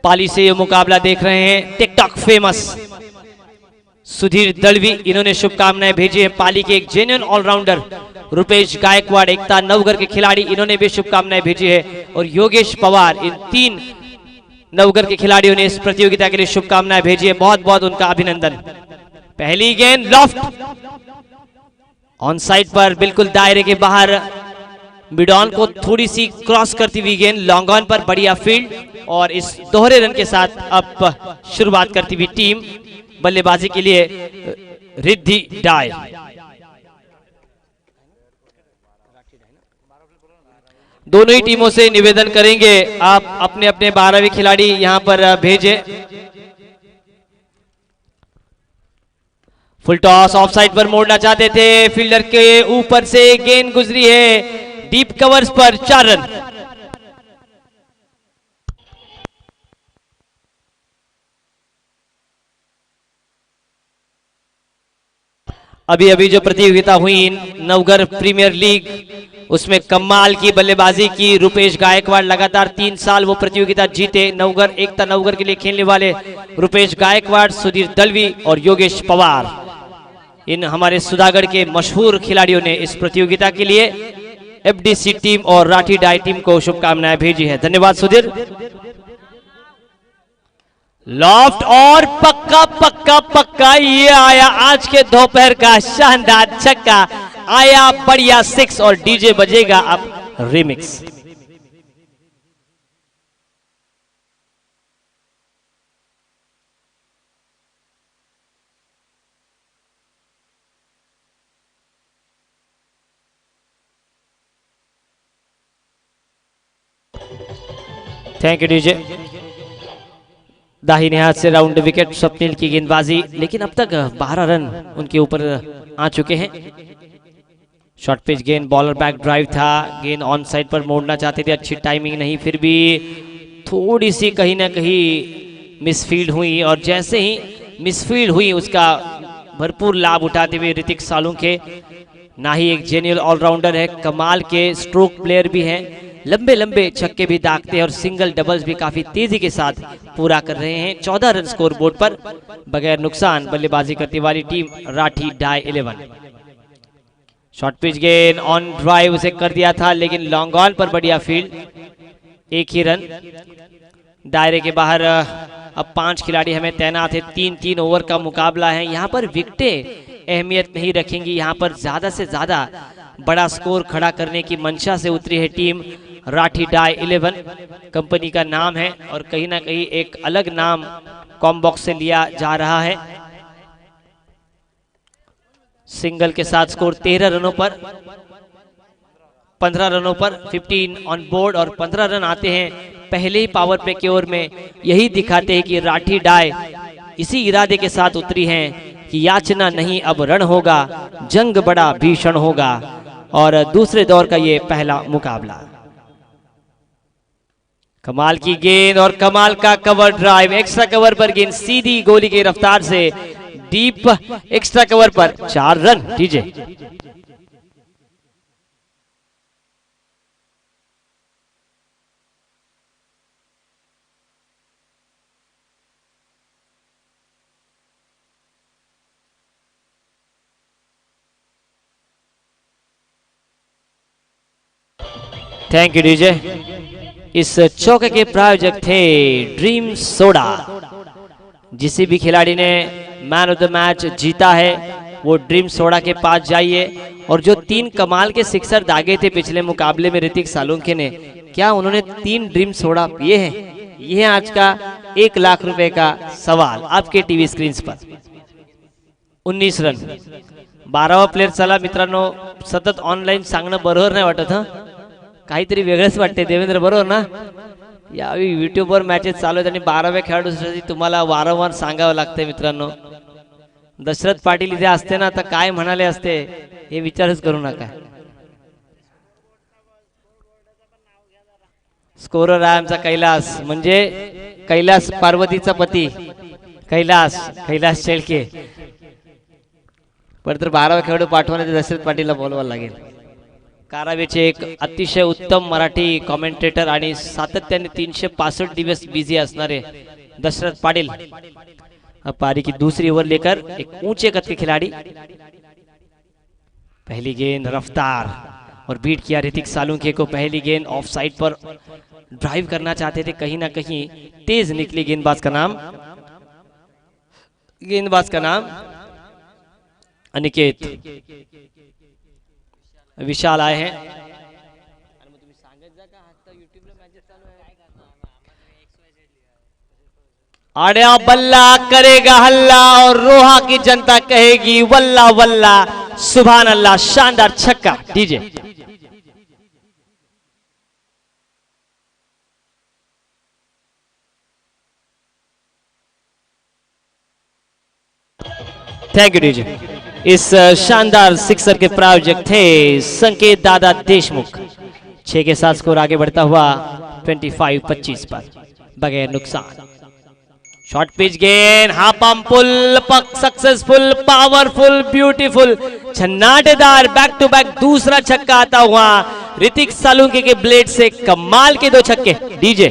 पाली से ये मुकाबला देख रहे हैं टिकटॉक फेमस सुधीर दलवी, इन्होंने शुभकामनाएं भेजी है। पाली के एक जेन्युइन ऑलराउंडर रुपेश गायकवाड़, एकता नवगर के खिलाड़ी, इन्होंने भी शुभकामनाएं भेजी है। और योगेश पवार, इन 3 नवगर के खिलाड़ियों ने इस प्रतियोगिता के लिए शुभकामनाएं भेजी है। बहुत बहुत उनका अभिनंदन। पहली गेंद लॉफ्ट ऑन साइड पर, बिल्कुल दायरे के बाहर, मिडॉन को थोड़ी सी क्रॉस करती हुई गेंद लॉन्ग ऑन पर, बढ़िया फील्ड। और इस दोहरे रन के साथ अब शुरुआत करती हुई टीम बल्लेबाजी के लिए रिद्धि डाय। दोनों ही टीमों से निवेदन करेंगे आप अपने अपने 12वें खिलाड़ी यहां पर भेजें। फुल टॉस ऑफ साइड पर मोड़ना चाहते थे, फील्डर के ऊपर से गेंद गुजरी है डीप कवर्स पर, 4 रन। अभी अभी जो प्रतियोगिता हुई नवगर प्रीमियर लीग, उसमें कमाल की बल्लेबाजी की रुपेश गायकवाड़, लगातार 3 साल वो प्रतियोगिता जीते। नवगर, एकता नवगर के लिए खेलने वाले रुपेश गायकवाड़, सुधीर दलवी और योगेश पवार, इन हमारे सुधागढ़ के मशहूर खिलाड़ियों ने इस प्रतियोगिता के लिए एफडीसी टीम और राठी डाई टीम को शुभकामनाएं भेजी है। धन्यवाद सुधीर। लॉफ्ट और पक्का पक्का पक्का, ये आया आज के दोपहर का शानदार छक्का, आया बढ़िया 6 और डीजे बजेगा अब रिमिक्स। Thank you DJ. दाहिने हाथ से राउंड विकेट स्वप्निल की गेंदबाजी, लेकिन अब तक 12 रन उनके ऊपर आ चुके हैं। शॉर्ट पिच गेंद, बॉलर बैक ड्राइव था, गेंद ऑन साइड पर मोड़ना चाहते थे, अच्छी टाइमिंग नहीं, फिर भी थोड़ी सी कहीं ना कहीं मिसफील्ड हुई। और जैसे ही मिसफील्ड हुई उसका भरपूर लाभ उठाते हुए ऋतिक सालुंखे, ना ही एक जेन्युइन ऑलराउंडर है, कमाल के स्ट्रोक प्लेयर भी हैं, लंबे लंबे छक्के भी दागते हैं और सिंगल डबल्स भी काफी तेजी के साथ पूरा कर रहे हैं। 14 रन स्कोर बोर्ड पर बगैर नुकसान बल्लेबाजी करने वाली टीम राठी डाई 11। शॉर्ट पिच गेंद ऑन ड्राइव उसे कर दिया था, लेकिन लॉन्ग ऑन पर बढ़िया फील्ड, 1 ही रन। दायरे के बाहर अब 5 खिलाड़ी हमें तैनात है, 3-3 ओवर का मुकाबला है। यहाँ पर विकेटें अहमियत नहीं रखेंगी, यहाँ पर ज्यादा से ज्यादा बड़ा स्कोर खड़ा करने की मंशा से उतरी है टीम राठी डाई 11। कंपनी का नाम है और कहीं ना कहीं एक अलग नाम कॉम्बॉक्स से लिया जा रहा है। सिंगल के साथ स्कोर 13 रनों पर, 15 रनों पर 15 ऑन बोर्ड और 15 रन आते हैं पहले ही पावर प्ले के ओवर में। यही दिखाते हैं कि राठी डाई इसी इरादे के साथ उतरी हैं कि याचना नहीं अब रण होगा, जंग बड़ा भीषण होगा। और दूसरे दौर का ये पहला मुकाबला। कमाल की गेंद और कमाल का कवर ड्राइव, एक्स्ट्रा कवर पर गेंद सीधी गोली की रफ्तार से डीप एक्स्ट्रा कवर पर, 4 run DJ. Thank you DJ. इस चौके के प्रायोजक थे ड्रीम सोडा। जिस भी खिलाड़ी ने मैन ऑफ द मैच जीता है वो ड्रीम सोडा के पास जाइए। और जो 3 कमाल के सिक्सर दागे थे पिछले मुकाबले में ऋतिक सालुंखे ने, क्या उन्होंने 3 ड्रीम सोडा पिए हैं? ये है आज का 1 लाख रुपए का सवाल आपके टीवी स्क्रीन पर। 19 रन, 12वा प्लेयर चला मित्रांनो। सतत ऑनलाईन सांगणं बरोबर नाही वाटत, हं काहीतरी वेगळंच वाटते देवेंद्र, बरोबर ना? यावेळी युट्यूबवर मॅचेस चालू आहेत आणि 12व्या खेळाडूसाठी तुम्हाला वारंवार सांगावं लागतंय मित्रांनो। दशरथ पाटील इथे असते ना तर काय म्हणाले असते हे विचारच करू नका। स्कोरर आहे आमचा कैलास, म्हणजे कैलास पार्वतीचा पती कैलास शेळके। पण तर 12वा खेळाडू पाठवण्याचे दशरथ पाटीलला बोलवायला लागेल। कारावेचे एक अतिशय उत्तम मराठी कॉमेंटेटर आणि सातत्याने 365 दिवस बिजी असणारे दशरथ पाटिल पारी की दूसरी ओवर लेकर एक ऊंचे कद के खिलाड़ी। पहली गेंद रफ्तार और बीट किया ऋतिक सालुंके को। पहली गेंद ऑफ साइड पर ड्राइव करना चाहते थे, कहीं ना कहीं तेज निकली। गेंदबाज का नाम अनिकेत विशाल आए हैं। आड़िया बल्ला करेगा हल्ला और रोहा की जनता कहेगी वल्ला वल्ला सुभान अल्लाह। शानदार छक्का डीजे। Thank you DJ. इस शानदार सिक्सर के प्रायोजक थे संकेत दादा देशमुख। 6 के साथ स्कोर आगे बढ़ता हुआ 25-25 पर बगैर नुकसान। शॉर्ट पिच गेंद हाफ पम्प पुल पक सक्सेसफुल पावरफुल ब्यूटीफुल छन्नाटेदार बैक टू बैक दूसरा छक्का आता हुआ ऋतिक सालुंके के ब्लेड से। कमाल के 2 छक्के डीजे।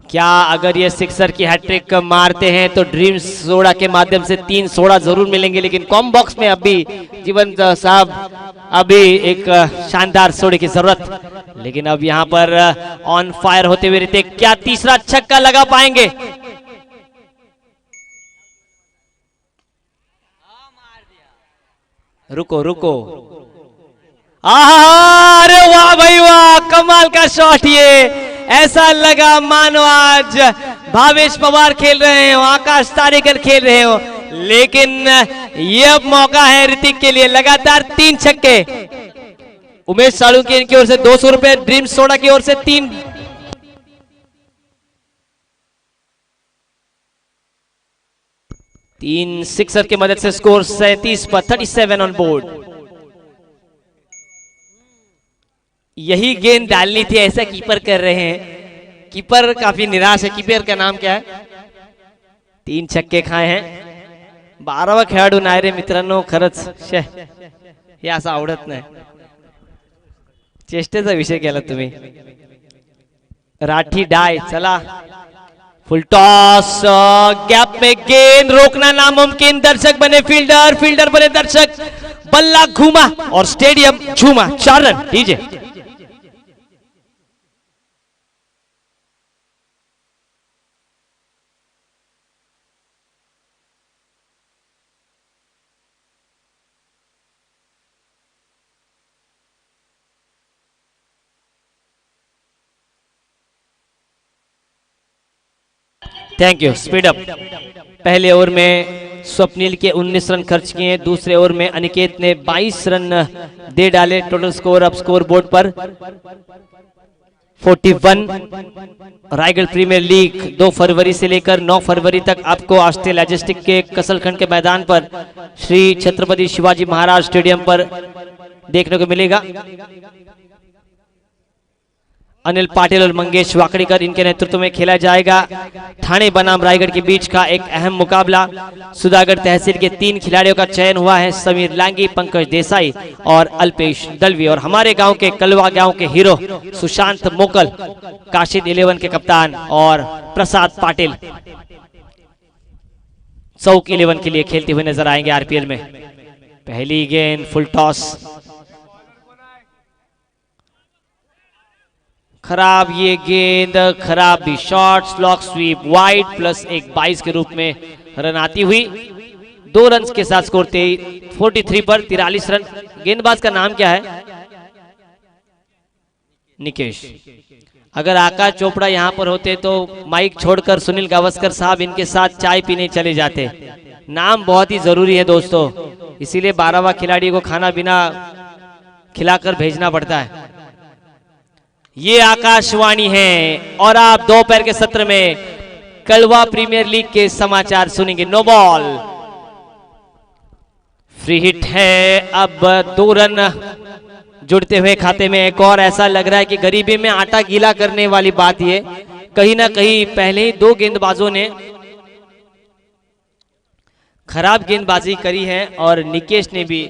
क्या अगर ये सिक्सर की हैट्रिक मारते हैं तो ड्रीम सोडा के माध्यम से 3 सोडा जरूर मिलेंगे, लेकिन कॉम बॉक्स में अभी जीवन साहब अभी एक शानदार सोडे की जरूरत। लेकिन अब यहां पर ऑन फायर होते हुए ऋतिक क्या तीसरा छक्का लगा पाएंगे? रुको रुको, अरे वाह भाई वाह, कमाल का शॉट। ये ऐसा लगा मानो आज भावेश पवार खेल रहे हो, आकाश तारेकर खेल रहे हो, लेकिन ये अब मौका है ऋतिक के लिए। लगातार 3 छक्के। उमेश सालुंके की ओर से 200 रुपए, ड्रीम सोडा की ओर से 3। तीन सिक्सर की मदद से स्कोर 37 पर 37 ऑन बोर्ड। यही गेंद डालनी थी, ऐसा कीपर कर रहे हैं। कीपर काफी निराश है। कीपर का नाम क्या है? 3 छक्के खाए हैं। 12वा खेळाडू नाही रे मित्रांनो, खरंच हे असं आवडत नाही। चेष्टेचा विषय केला तुम्ही। राठी डाय चला, फुल टॉस, गैप में गेंद रोकना नामुमकिन। दर्शक बने फील्डर, फील्डर बने दर्शक, बल्ला घूमा और स्टेडियम झूमा। 4 run DJ. Thank you. Speed up. पहले ओवर में स्वप्निल के 19 रन खर्च किए, दूसरे ओवर में अनिकेत ने 22 रन दे डाले। टोटल स्कोर अब स्कोर बोर्ड पर 41। रायगढ़ प्रीमियर लीग 2 फरवरी से लेकर 9 फरवरी तक आपको ऑस्ट्रेल लॉजिस्टिक के कसलखंड के मैदान पर श्री छत्रपति शिवाजी महाराज स्टेडियम पर देखने को मिलेगा। अनिल पाटिल और मंगेश वाकड़ीकर इनके नेतृत्व में खेला जाएगा। ठाणे बनाम रायगढ़ के बीच का एक अहम मुकाबला। सुधागढ़ तहसील के 3 खिलाड़ियों का चयन हुआ है, समीर लांगी, पंकज देसाई और अल्पेश दलवी। और हमारे गांव के कलवा गांव के हीरो सुशांत मोकल, काशिद 11 के कप्तान, और प्रसाद पाटिल चौक 11 के लिए खेलते हुए नजर आएंगे आरपीएल में। पहली गेंद फुल टॉस, खराब ये गेंद, खराब भी। Shot, slog, sweep, wide plus 1 22 के रूप में रन आती हुई। 2 रन के साथ स्कोर 43 पर 43 रन। गेंदबाज का नाम क्या है? निकेश। अगर आकाश चोपड़ा यहाँ पर होते तो माइक छोड़कर सुनील गावस्कर साहब इनके साथ चाय पीने चले जाते। नाम बहुत ही जरूरी है दोस्तों, इसीलिए 12वां खिलाड़ी को खाना बिना खिलाकर भेजना पड़ता है। ये आकाशवाणी है और आप दोपहर के सत्र में कलवा प्रीमियर लीग के समाचार सुनेंगे। नो बॉल, फ्री हिट है। अब 2 रन जुड़ते हुए खाते में एक और। ऐसा लग रहा है कि गरीबी में आटा गीला करने वाली बात ये, कहीं ना कहीं पहले ही दो गेंदबाजों ने खराब गेंदबाजी करी है और निकेश ने भी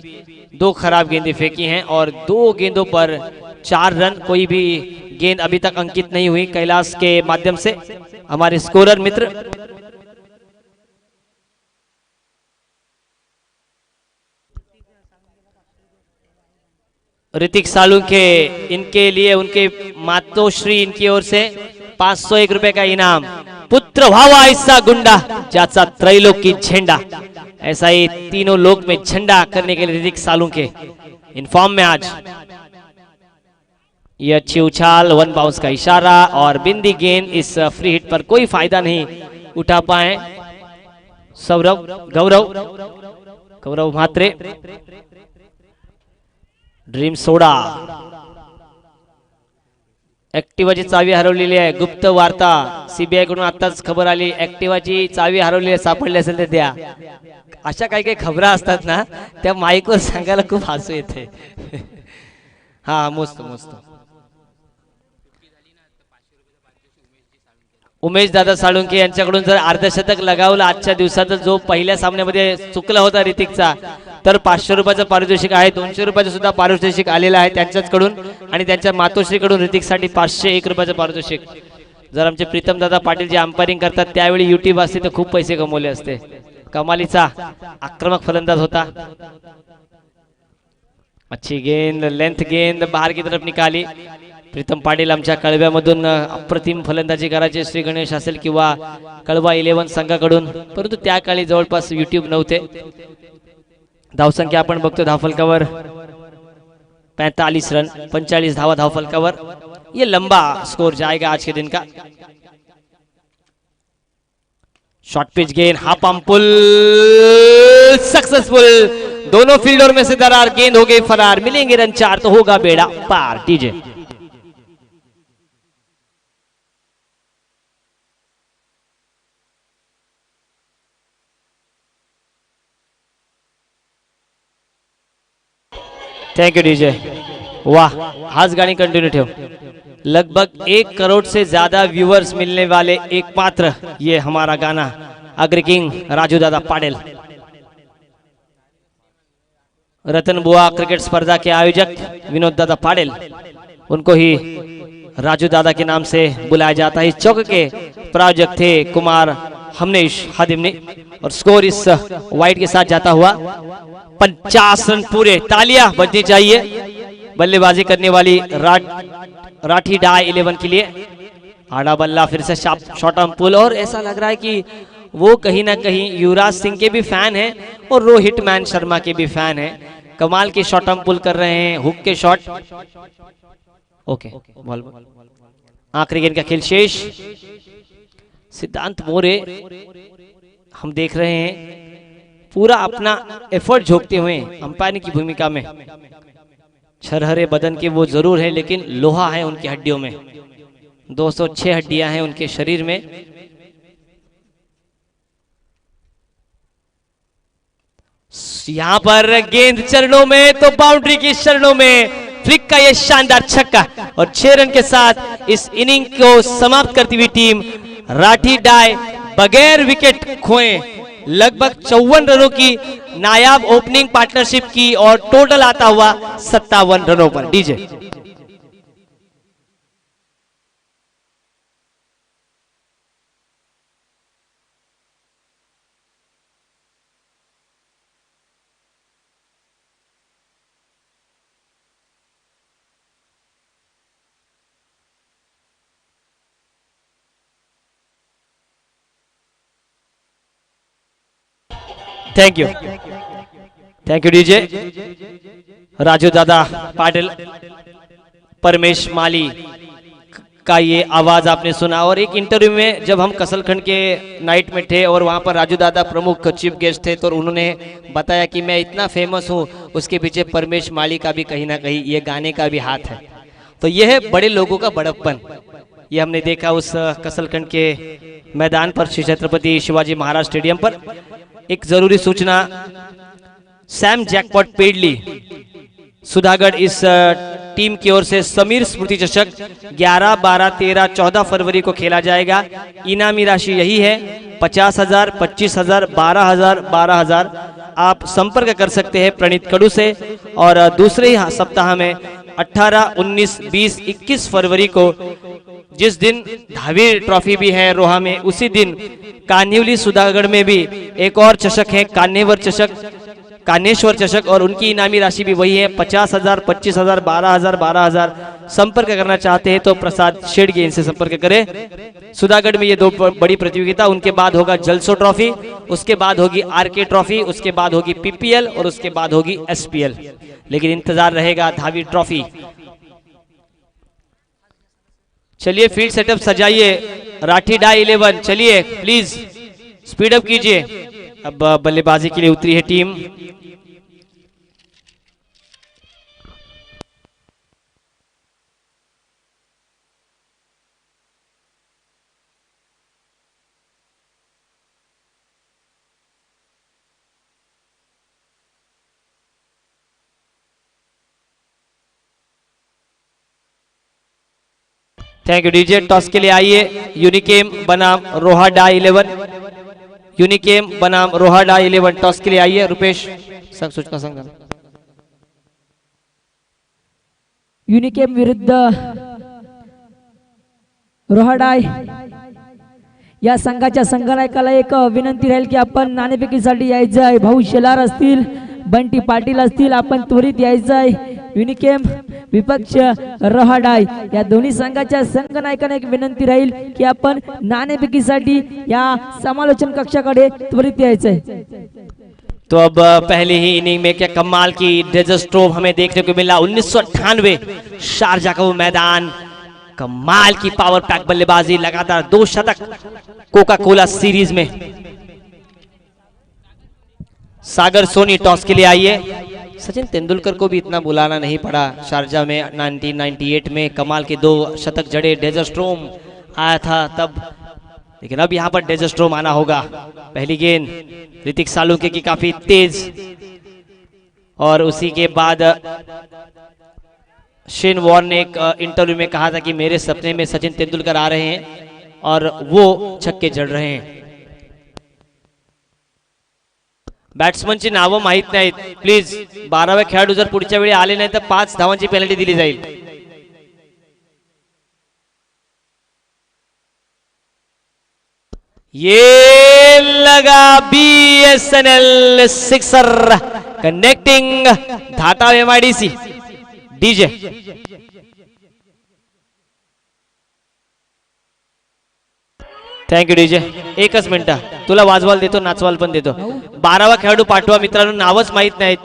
दो खराब गेंदें फेंकी हैं और दो गेंदों पर 4 रन। कोई भी गेंद अभी तक अंकित नहीं हुई कैलाश के माध्यम से। हमारे स्कोरर मित्र ऋतिक सालुंखे, इनके लिए उनके मातोश्री इनकी ओर से 501 रुपए का इनाम। पुत्र व्हावा ऐसा गुंडा ज्याचा त्रैलोकी झंडा, ऐसा ही तीनों लोक में झंडा करने के लिए ऋतिक सालुंखे इनफॉर्म में आज। ये अच्छी उछाल, 1 बाउंस का इशारा और बिंदी गेंद। इस फ्री हिट पर कोई फायदा नहीं उठा पाए गौरव म्हात्रे। ड्रीम सोडा ऍक्टिवाची चावी हरवलेली आहे। गुप्त वार्ता सीबीआय कडून आताच खबर आली, ऍक्टिवाची चावी हरवलेली आहे, सापडली असेल तर द्या। अशा काही काही खबरा असतात ना, त्या माईकवर सांगायला खूप हसू येते। हा मस्त मस्त। उमेश दादा साळुंखे यांच्याकडून जर अर्धशतक लगावलं आजच्या दिवसात, जो पहिल्या सामन्यामध्ये चुकला होता ऋतिकचा, तर 500 रुपयाचं पारितोषिक आहे। 200 रुपयाचं सुद्धा पारितोषिक आलेलं आहे त्यांच्याचकडून आणि त्यांच्या मातोश्रीकडून ऋतिकसाठी 501 रुपयाचं पारितोषिक। जर आमचे प्रीतम दादा पाटील जे अंपायरिंग करतात त्यावेळी युट्यूब असते तर खूप पैसे कमवले असते। कमालीचा आक्रमक फलंदाज होता। अच्छी गेंद, लेंथ गेंद बाहर की तरफ निकाली। प्रीतम पाटील आमच्या कळव्यामधून अप्रतिम फलंदाजी करायचे, श्री गणेश असेल किंवा कळवा 11 संघाकडून, परंतु त्या काळी जवळपास युट्यूब नव्हते। धावसंख्या आपण बघतो धावफलकावर 45 रन, 45 धावा धावफलकावर। ये लंबा स्कोर जाएगा आज के दिन का। शॉर्ट पिच गेंद, हाफ आर्म पुल सक्सेसफुल। दोनों फील्डर में से दरार, गेंद हो गई फरार। मिलेंगे रन 4 तो होगा बेड़ा पार। DJ thank you DJ. वाह, आज गानी कंटिन्यू ठेव। लगभग 1 करोड़ से ज्यादा व्यूअर्स मिलने वाले एकमात्र ये हमारा गाना अग्र किंग राजू दादा पाटिल। रतन बुआ क्रिकेट स्पर्धा के आयोजक विनोद दादा पाटिल, उनको ही राजू दादा के नाम से बुलाया जाता है। इस चौक के प्रायोजक थे कुमार हमनेश हादिमनी और स्कोर इस वाइड के साथ जाता हुआ 50 रन पूरे। तालियां बजनी चाहिए बल्लेबाजी करने वाली राठी डाई 11 के लिए। आड़ा बल्ला फिर से शॉर्ट आर्म पुल, और ऐसा लग रहा है कि वो कहीं ना कहीं युवराज सिंह के भी फैन हैं और रोहित मैन शर्मा के भी फैन हैं। कमाल के शॉर्ट आर्म पुल कर रहे हैं, हुक के शॉट। ओके, आखिरी गेंद का खेल शेष। सिद्धांत मोरे हम देख रहे हैं पूरा अपना एफर्ट झोंकते हुए अंपायर की भूमिका में। छरहरे बदन के वो जरूर है, लेकिन लोहा है उनकी हड्डियों में। 206 हड्डियां हैं उनके शरीर में। यहां पर गेंद चरणों में तो बाउंड्री की शरणों में। फ्लिक का यह शानदार छक्का और 6 रन के साथ इस इनिंग को समाप्त करती हुई टीम राठी डाई बगैर विकेट खोए लगभग 54 रनों की नायाब ओपनिंग पार्टनरशिप की और टोटल आता हुआ 57 रनों पर। DJ thank you DJ. Raju दादा पाटिल, परमेश माली का ये आवाज आपने सुना। और एक इंटरव्यू में जब हम कसलखंड के नाइट में थे और वहां पर राजू दादा प्रमुख चीफ गेस्ट थे, तो उन्होंने बताया कि मैं इतना फेमस हूं, उसके पीछे परमेश माली का भी कहीं ना कहीं ये गाने का भी हाथ है। तो यह है बड़े लोगों का बड़प्पन। ये हमने देखा उस कसलखंड के मैदान पर, श्री छत्रपति शिवाजी महाराज स्टेडियम पर। एक जरूरी सूचना, सैम जैकपॉट पेडली सुधागढ़ इस टीम की ओर से समीर स्मृति चषक 11, 12, 13, 14 फरवरी को खेला जाएगा। इनामी राशि यही है 50,000, 25,000, 12,000, 12,000। आप संपर्क कर सकते हैं प्रणीत कडू से। और दूसरे ही सप्ताह में 18, 19, 20, 21 फरवरी को जिस दिन धावी ट्रॉफी भी है रोहा में, उसी दिन कान्हिवली सुधागढ़ में भी एक और चषक है कान्हेश्वर चषक, और उनकी इनामी राशि भी वही है 50,000, 25,000, 12,000, 12,000। संपर्क करना चाहते हैं तो प्रसाद शेडगे इनसे संपर्क करें। सुधागढ़ में ये दो बड़ी प्रतियोगिता, उनके बाद होगा जलसो ट्रॉफी, उसके बाद होगी आरके ट्रॉफी, उसके बाद होगी पीपीएल और उसके बाद होगी एसपीएल। लेकिन इंतजार रहेगा धावी ट्रॉफी। चलिए फील्ड सेटअप सजाइए, राठी डाई 11, चलिए प्लीज स्पीड अप कीजिए। अब बल्लेबाजी के लिए उतरी है team. Thank you DJ. Toss के लिए आइए यूनिकेम बनाम रोहाडा 11, यूनिकेम बनाम रोहाडा 11। टॉस के लिए आइए रुपेश संघ सूचना संघ। युनिकेम विरुद्ध रोहाडाय या संघाच्या संघनायकाला एक विनंती राहील की आपण नाणेफेकीसाठी यायचं आहे। भाऊ शेलार असतील, बंटी पाटील असतील, आपण त्वरित यायचं आहे। युनिकेम विपक्ष रोहाडाय या दोन्ही संघाच्या संघनायकांना एक विनंती राहील की आपण नाणेफेकीसाठी या समालोचन कक्षाकडे त्वरित यायचं आहे। तो अब पहली ही इनिंग में क्या कमाल की डेजर्ट स्ट्रोम हमें देखने को मिला। 1998 शारजा का वो मैदान, कमाल की पावर पैक बल्लेबाजी, लगातार 2 शतक कोका कोला सीरीज में। सागर सोनी टॉस के लिए आइए। सचिन तेंदुलकर को भी इतना बुलाना नहीं पड़ा शारजा में 1998 में, कमाल के 2 शतक जड़े डेजर्ट स्ट्रोम आया था तब, लेकिन अब यहां पर डेजर्ट स्ट्रोम आना होगा। पहली गेंद ऋतिक सालुके की काफी तेज, और उसी के बाद शेन वॉर्न ने एक इंटरव्यू में कहा था कि मेरे सपने में सचिन तेंदुलकर आ रहे हैं और वो छक्के जड़ रहे हैं। बॅट्समनची नावं माहित नाहीत प्लीज। 12व्या खेळाडू जर पुढच्या वेळी आले नाही तर 5 धावांची पेनल्टी दिली जाईल। ये लगा BSNL sixer connecting Dhatav MIDC. DJ thank you DJ. एकच मिनिट तुला वाजवाल देतो, नाचवाल पण देतो। 12वा खेळाडू पाठवा मित्रांनो, नावच माहित नाहीत।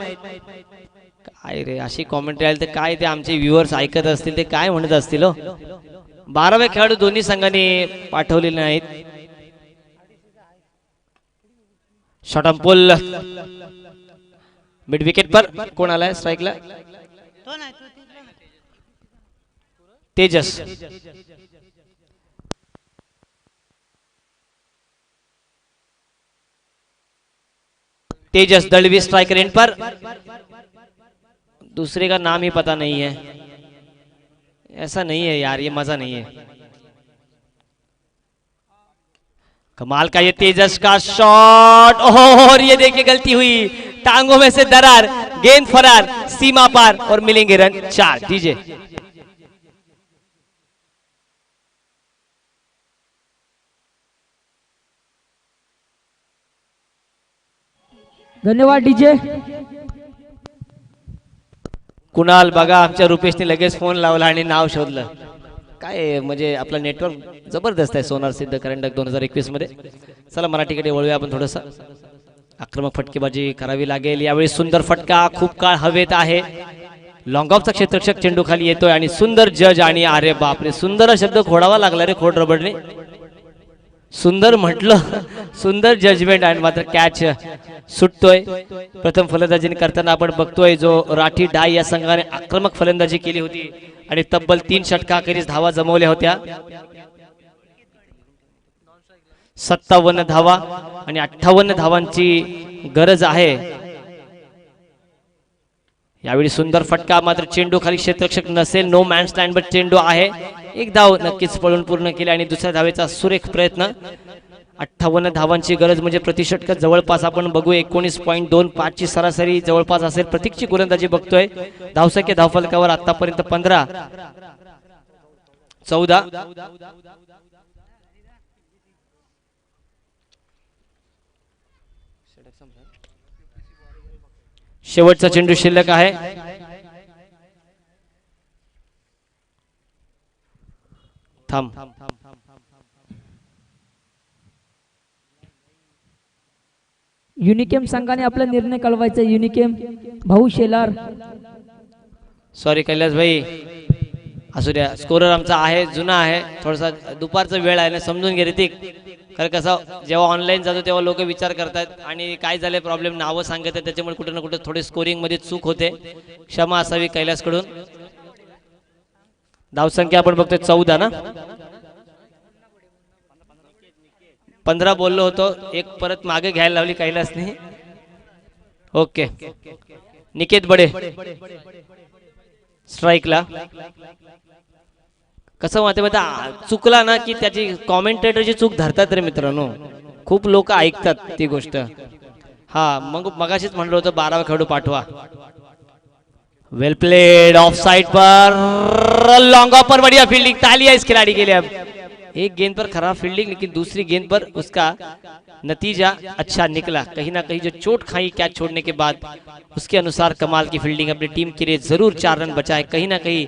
काय रे अशी कॉमेंट्री आली तर काय ते आमचे व्ह्यूअर्स ऐकत असतील ते काय म्हणत असतील हो। 12वे खेळाडू दोन्ही संघाने पाठवलेले नाहीत। Shot on pull mid wicket पर कोण आलाय स्ट्राइकला? तेजस। तेजस दलवी स्ट्राइकर एंड पर, दूसरे का नाम ही पता नहीं है। ऐसा नहीं है यार, ये मजा नहीं है। कमाल का ये तेजस का शॉट, और ये देखिए गलती हुई, टांगों में से दरार, गेंद फरार, सीमा पार और मिलेंगे रन 4। दीजिए धन्यवाद डीजे। कुणाल बघा आमच्या रुपेशने लगेच फोन लावला आणि नाव शोधलं। काय म्हणजे आपलं नेटवर्क जबरदस्त आहे सोनार सिद्ध करंडक 2021 मध्ये। चला मराठीकडे वळूया आपण थोडंसं। आक्रमक फटकेबाजी करावी लागेल यावेळी। सुंदर फटका खूप काळ हवेत आहे, लॉंग ऑफचा क्षेत्ररक्षक चेंडू खाली येतोय आणि सुंदर जज, आणि अरे बापरे सुंदर शब्द खोडावा लागला रे खोड रबडने। सुंदर म्हटलं, सुंदर जजमेंट आणि मात्र कॅच सुटतोय। प्रथम फलंदाजी करताना आपण बघतोय जो राठी डाय या संघाने आक्रमक फलंदाजी केली होती आणि तब्बल 3 षटकाखेरीज धावा जमवल्या होत्या। 57 धावा आणि 58 धावांची गरज आहे यावेळी सुंदर फटका, मात्र चेंडू खाली क्षेत्ररक्षक नसेल, नो मॅन्स लँड वर चेंडू आहे. एक धाव नक्कीच पळून पूर्ण केली आणि दुसऱ्या धावेचा सुरेख प्रयत्न. 58 धावांची गरज म्हणजे प्रतिषटक जवळपास आपण बघू 19.25 ची सरासरी जवळपास असेल. प्रतीकची गोलंदाजी बघतोय. धावसंख्या धावफलकावर आतापर्यंत 15, 14. शेवटचा चेंडू शिल्लक आहे. थांब. युनिकेम संघाने आपला निर्णय कळवायचा. युनिकेम भाऊ शेलार. सॉरी कैलास भाई, असू द्या. स्कोरर आमचा आहे, जुना आहे, थोडासा दुपारचा वेळ आहे ना, समजून घे ऋतिक. खरं कसं जेव्हा ऑनलाईन जातो तेव्हा लोक विचार करतात आणि काय झाले प्रॉब्लेम, नावं सांगत आहेत, त्याच्यामुळे कुठे ना कुठे थोडे स्कोरिंग मध्ये चूक होते. क्षमा असावी कैलासकडून. धावसंख्या आपण बघतोय 14 ना, 15 बोललो होतो, एक परत मागे घ्यायला लावली कैलासने. ओके, निकेत बडे स्ट्राईकला. कसं माहिती चुकला ना की त्याची कॉमेंटेटरची चूक धरतात रे मित्रांनो. खूप लोक ऐकतात ती गोष्ट. हा मग मगाशीच म्हणलं होतं 12वा खेळाडू पाठवा. वेल प्लेड, ऑफ साइड पर लॉन्ग ऑफ पर बढ़िया फील्डिंग, तालियां इस खिलाड़ी के लिए. अब एक गेंद पर खराब फील्डिंग, लेकिन दूसरी गेंद पर उसका नतीजा अच्छा निकला. कहीं ना कहीं जो चोट खाई कैच छोड़ने के बाद, उसके अनुसार कमाल की फील्डिंग अपनी टीम के लिए जरूर 4 रन बचाए. कहीं ना कहीं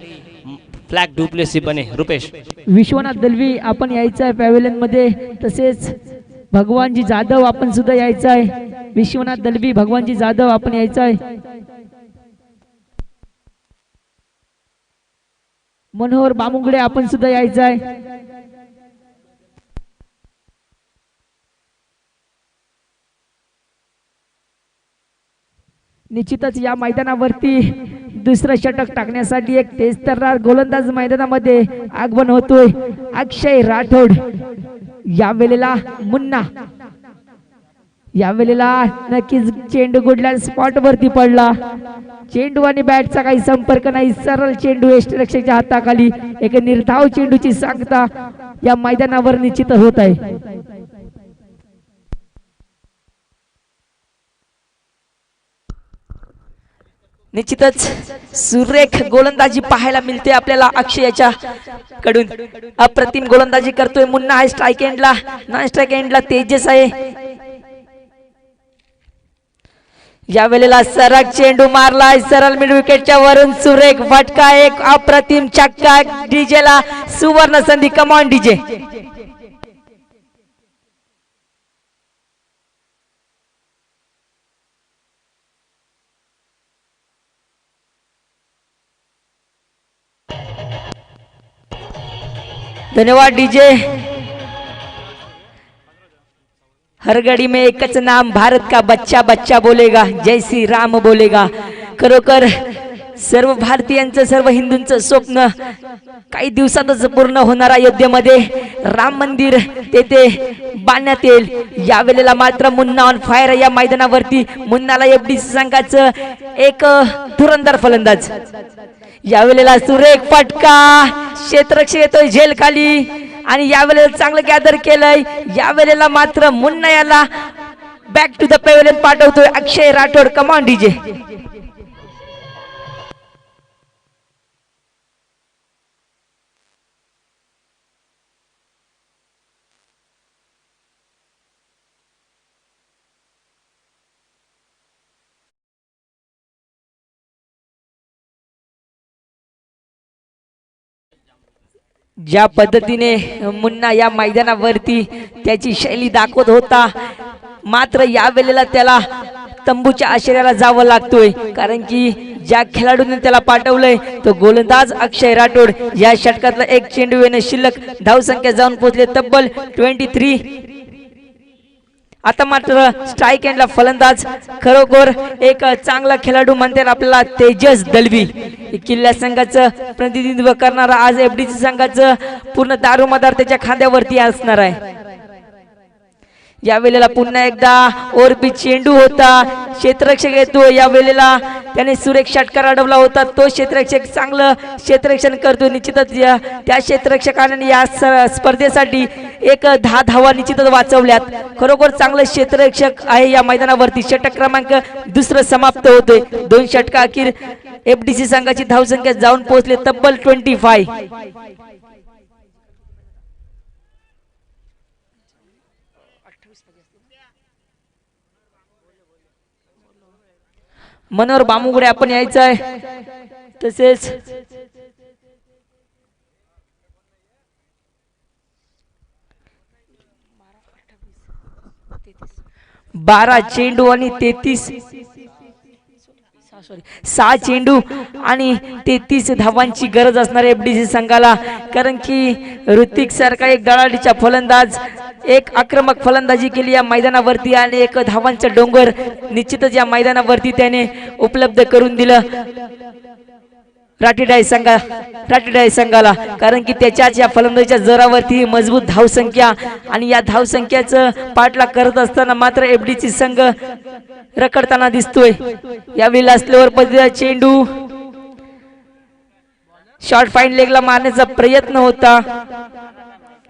फ्लॅग डुप्लेसी बने. रुपेश विश्वनाथ दलवी आपण यायचं आहे पॅव्हेलियन मध्ये. तसेच भगवानजी जाधव आपण सुद्धा यायचं आहे. विश्वनाथ दलवी, भगवानजी जाधव आपण यायचं आहे. मनोहर बामुंगडे आपण सुद्धा यायचं आहे. निश्चितच या मैदानावरती दुसरं षटक टाकण्यासाठी एक तेजतर्रार गोलंदाज मैदानामध्ये आगमन होतोय. अक्षय राठोड. यावेळेला मुन्ना, यावेळेला नक्कीच चेंडू गुडल्या स्पॉट वरती पडला. चेंडू आणि बॅटचा काही संपर्क नाही, सरळ चेंडू यष्टिरक्षकाच्या हाताखाली. एक निर्धाव चेंडूची सांगता या मैदानावर निश्चित होत आहे. निश्चितच सुरेख गोलंदाजी पाहायला मिळते आपल्याला अक्षयाच्या कडून. अप्रतिम गोलंदाजी करतोय मुन्ना आहे. स्ट्राइक एंडला, नॉन स्ट्राइक एंडला तेजस आहे. या वेळेला सरळ चेंडू मारलाय सरळ मिड विकेटच्या वरून. सुरेख फटका, एक अप्रतिम छक्का. डीजेला सुवर्ण संधी. Come on DJ. धन्यवाद डीजे. हर घड़ी में एक च नाम, भारत का बच्चा बच्चा बोलेगा, जय श्री राम बोलेगा. खरोखर सर्व भारतीयांचं, सर्व हिंदूंचं स्वप्न काही दिवसातच पूर्ण होणार. अयोध्येमध्ये राम मंदिर तेथे बांधण्यात येईल. यावेळेला मात्र मुन्ना ऑन फायर या मैदानावरती. मुन्नाला एफडीसी संघाचं एक धुरंदार फलंदाज. यावेळेला सुरेख फटका, क्षेत्ररक्षक येतोय झेल खाली आणि यावेळेला चांगलं गॅदर केलंय. यावेळेला मात्र मुन्ना याला बॅक टू द पॅव्हेलियन पाठवतोय अक्षय राठोड. Come on DJ. ज्या पद्धतीने मुन्ना या मैदानावरती त्याची शैली दाखवत होता, मात्र यावेळेला त्याला तंबूच्या आश्रयाला जावं लागतोय. कारण की ज्या खेळाडूने त्याला पाठवलंय तो गोलंदाज अक्षय राठोड. या षटकातला एक चेंडू येणे शिल्लक. धावसंख्या जाऊन पोहोचले तब्बल 23. आता मात्र स्ट्राइक एंडला फलंदाज. खरोखर एक चांगला खेळाडू म्हणतात आपल्याला तेजस दलवी. किल्ला संघाचं प्रतिनिधित्व करणारा आज एफडीसी संघाचं पूर्ण दारोमदार त्याच्या खांद्यावरती असणार आहे. यावेळेला पुन्हा एकदा ओरपी चेंडू होता. क्षेत्ररक्षक येतो या वेळेला त्याने सुरेख षटकार अडवला होता तो क्षेत्ररक्षक चांगलं क्षेत्ररक्षण करतो निश्चितच त्या क्षेत्ररक्षकाने या स्पर्धेसाठी एक 10 धावा निश्चितच वाचवल्यात खरोखर चांगलं क्षेत्ररक्षक आहे या मैदानावरती षटक क्रमांक दुसरं समाप्त होते 2 षटका अखेर एफडीसी संघाची धावसंख्या जाऊन पोहोचले तब्बल 25 मनोहर बामुगडे आपण यायचं आहे तसेच बारा चेंडू आणि 6 चेंडू आणि 33 धावांची गरज असणार एफडीसी संघाला कारण की ऋतिक सारखा एक दळाडीचा फलंदाज एक आक्रमक फलंदाजी केली या मैदानावरती आणि एक धावांचा डोंगर निश्चितच या मैदानावरती त्याने उपलब्ध करून दिलं राटीडाई संघाला कारण की त्याच्याच या फलंदाजीच्या जोरावरती मजबूत धावसंख्या आणि या धावसंख्याचं पाठलाग करत असताना मात्र एफडीसी संघ रखडताना दिसतोय यावेळी असल्यावर पद्धतीचा चेंडू शॉर्ट फाईन लेगला मारण्याचा प्रयत्न होता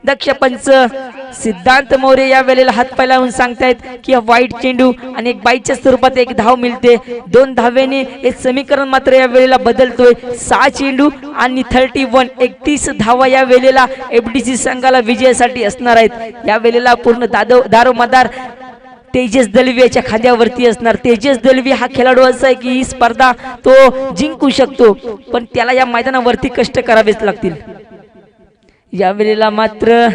दक्ष पंच सिद्धांत मोरे या वेळेला हात पाय लावून सांगतायत की वाईट चेंडू आणि एक बाईच्या स्वरूपात एक धाव मिळते 2 धावेने हे समीकरण मात्र या वेळेला बदलतोय 6 चेंडू आणि 31 धावा या वेळेला एफडीसी संघाला विजयासाठी असणार आहेत या वेळेला पूर्ण दारोमदार तेजस दलवी याच्या खांद्यावरती असणार तेजस दलवी हा खेळाडू असा आहे की ही स्पर्धा तो जिंकू शकतो पण त्याला या मैदानावरती कष्ट करावेच लागतील या वेळेला मात्र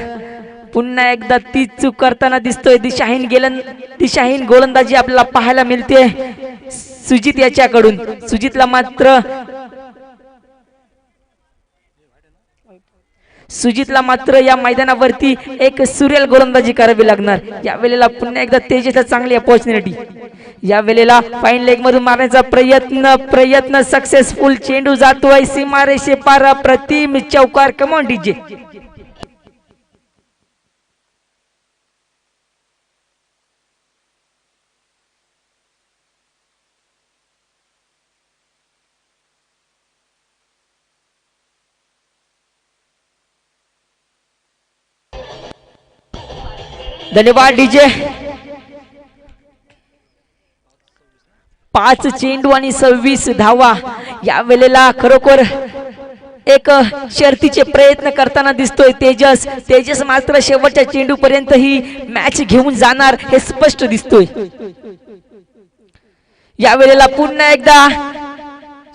पुन्हा एकदा ती चूक करताना दिसतोय दिशाहीन गोलंदाजी आपल्याला पाहायला मिळते सुजितला मात्र या मैदानावरती एक सुरेल गोलंदाजी करावी लागणार या वेळेला पुन्हा एकदा तेजसला चांगली अपॉर्च्युनिटी या वेळेला फाईन लेग मधून मारण्याचा प्रयत्न सक्सेसफुल चेंडू जातोय सीमारेषे पार अप्रतिम चौकार कमॉन डीजे धन्यवाद डीजे 5 चेंडू आणि 26 धावा या वेळेला खरोखर एक शर्तीचे प्रयत्न करताना दिसतोय तेजस मात्र शेवटच्या चेंडू पर्यंत ही मॅच घेऊन जाणार हे स्पष्ट दिसतोय या वेळेला पुन्हा एकदा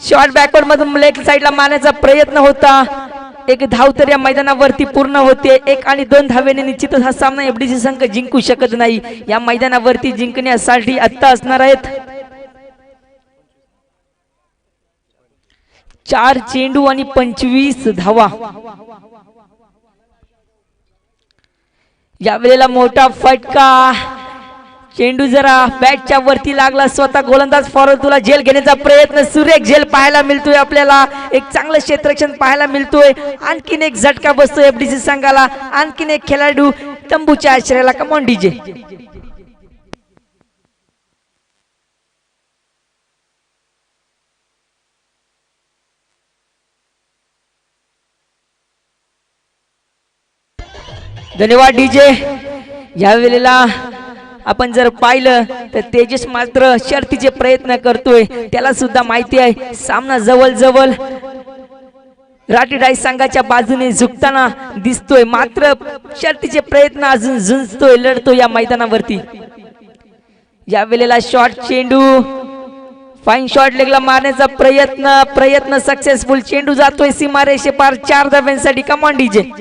शॉर्ट बॅकवर्ड मधून लेग साइडला मारण्याचा प्रयत्न होता एक धाव तर या मैदानावरती पूर्ण होते 1 आणि 2 धावेने निश्चितच हा सामना एफडीसी संघ जिंकू शकत नाही या मैदानावरती जिंकण्यासाठी आता असणार आहेत 4 चेंडू आणि 25 धावा या वेळेला मोठा फटका चेंडू जरा बॅटच्या वरती लागला स्वतः गोलंदाज फॉरवर्ड झेल घेण्याचा प्रयत्न सुरेख झेल पाहायला मिळतोय आपल्याला एक चांगलं क्षेत्ररक्षण पाहायला मिळतोय आणखीन एक झटका बसतोय एफडीसी संघाला आणखीन एक खेळाडू तंबूच्या आश्रयाला कमॉन डीजे धन्यवाद डीजे या वेळेला आपण जर पाहिलं तर तेजस मात्र शर्तीचे प्रयत्न करतोय त्याला सुद्धा माहिती आहे सामना जवळ राटीडाई संघाच्या बाजूने झुकताना दिसतोय मात्र शर्तीचे प्रयत्न अजून झुंजतोय लढतो या मैदानावरती या वेळेला शॉर्ट चेंडू फाईन शॉट लेगला मारण्याचा प्रयत्न सक्सेसफुल चेंडू जातोय सीमारेषे पार 4 धाव्यांसाठी कमांड डीजे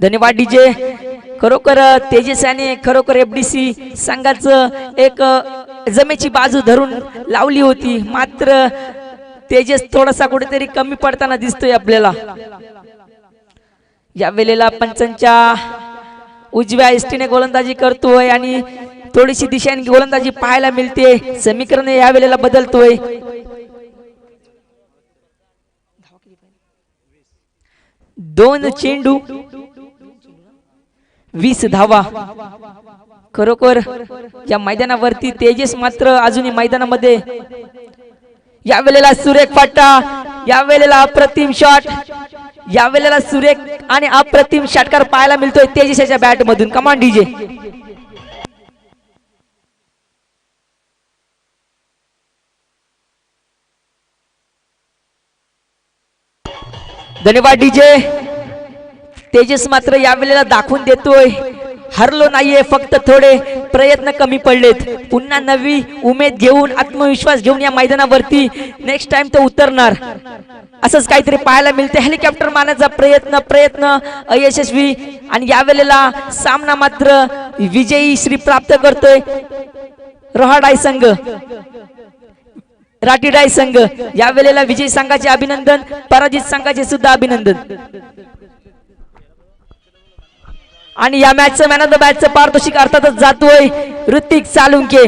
धन्यवाद डीजे खरोखर तेजसाने खरोखर एफडीसी संघाचं एक जमेची बाजू धरून लावली होती मात्र तेजस थोडासा कुठेतरी कमी पडताना दिसतोय आपल्याला या वेळेला पंचांच्या उजव्या एसटीने गोलंदाजी करतोय आणि थोडीशी दिशेने गोलंदाजी पाहायला मिळते समीकरण या वेळेला बदलतोय 2 चेंडू 20 धावा. खरोखर या मैदानावरती तेजस मात्र अजूनही मैदानामध्ये. यावेळेला सुरेख फाटा, यावेळेला अप्रतिम शॉट, यावेळेला सुरेख आणि अप्रतिम षटकार पाहायला मिळतोय तेजसच्या बॅट मधून. कमान डीजे. धन्यवाद डीजे. तेजस मात्र यावेळेला दाखवून देतोय हरलो नाहीये, फक्त थोडे प्रयत्न कमी पडलेत. पुन्हा नवी उमेद घेऊन आत्मविश्वास घेऊन या मैदानावरती नेक्स्ट टाइम तो उतरणार असंच काहीतरी पाहायला मिळते. हेलिकॉप्टर मारण्याचा प्रयत्न अयशस्वी आणि यावेळेला सामना मात्र विजयी श्री प्राप्त करतोय रहाडाई संघ, राटीडाई संघ. यावेळेला विजयी संघाचे अभिनंदन, पराजित संघाचे सुद्धा अभिनंदन. आणि या मॅचचं मॅन ऑफ द मॅचचं पारितोषिक अर्थातच जातोय ऋतिक सालुंके.